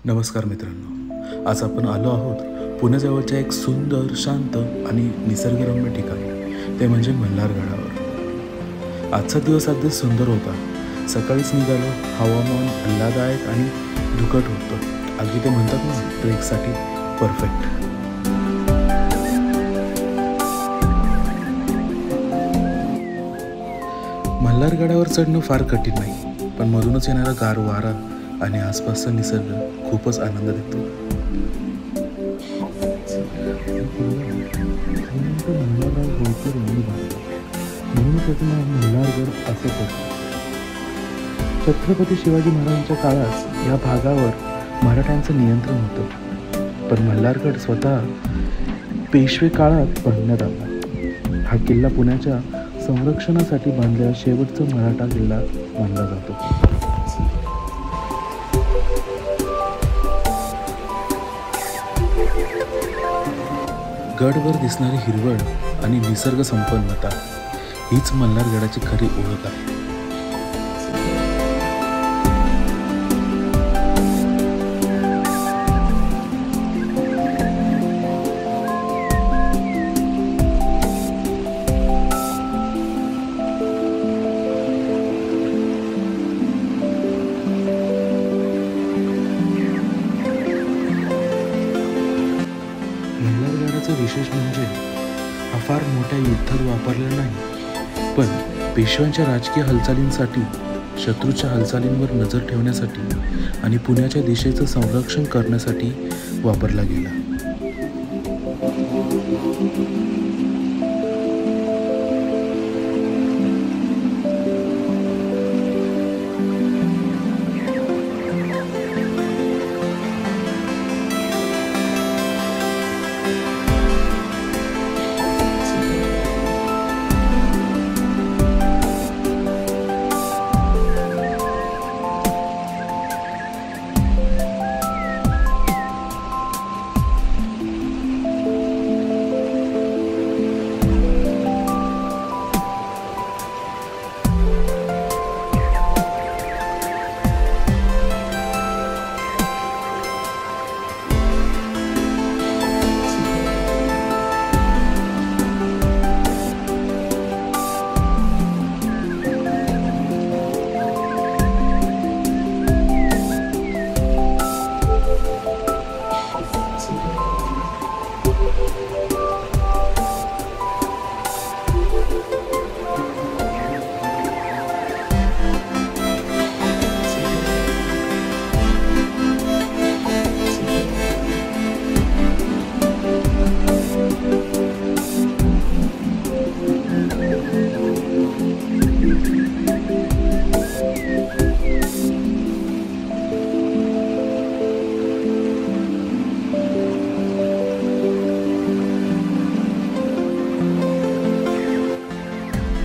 नमस्कार मित्रांनो, आज आपण आलो आहोत पुण्याजवळच्या एक सुंदर, शांत आणि निसर्गरम्य ठिकाणी, ते म्हणजे मल्हारगडावर. आजचा दिवस अगदी सुंदर होता. सकाळीच निघालो. हवामान आल्हाददायक आणि धुकट होतं. अगदी ते म्हणतात ना, ट्रेकसाठी परफेक्ट. मल्हारगडावर चढणं फार कठीण नाही, पण मधूनच येणारा गार वारा आणि आसपासचा निसर्ग खूपच आनंद देतो. मल्हारगड असं करतो. छत्रपती शिवाजी महाराजांच्या काळात या भागावर मराठ्यांचं नियंत्रण होतं, पण मल्हारगड स्वतः पेशवे काळात बांधण्यात आला. हा किल्ला पुण्याच्या संरक्षणासाठी बांधलेला शेवटचा मराठा किल्ला मानला जातो. गडवर दिसणारी हिरवळ आणि निसर्ग संपन्नता हीच मल्हारगडाची खरी ओळख आहे. मल्हारगडाचं विशेष म्हणजे हा फार मोठ्या युद्धात वापरलेला नाही, पण पेशव्यांच्या राजकीय हालचालींसाठी, शत्रूच्या हालचालींवर नजर ठेवण्यासाठी आणि पुण्याच्या दिशेचं संरक्षण करण्यासाठी वापरला गेला.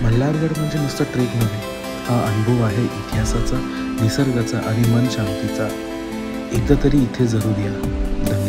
मल्हारगड म्हणजे नुसतं ट्रेक नव्हे, हा अनुभव आहे इतिहासाचा, निसर्गाचा आणि मन शांतीचा. एकदा तरी इथे जरूर या. धन्यवाद.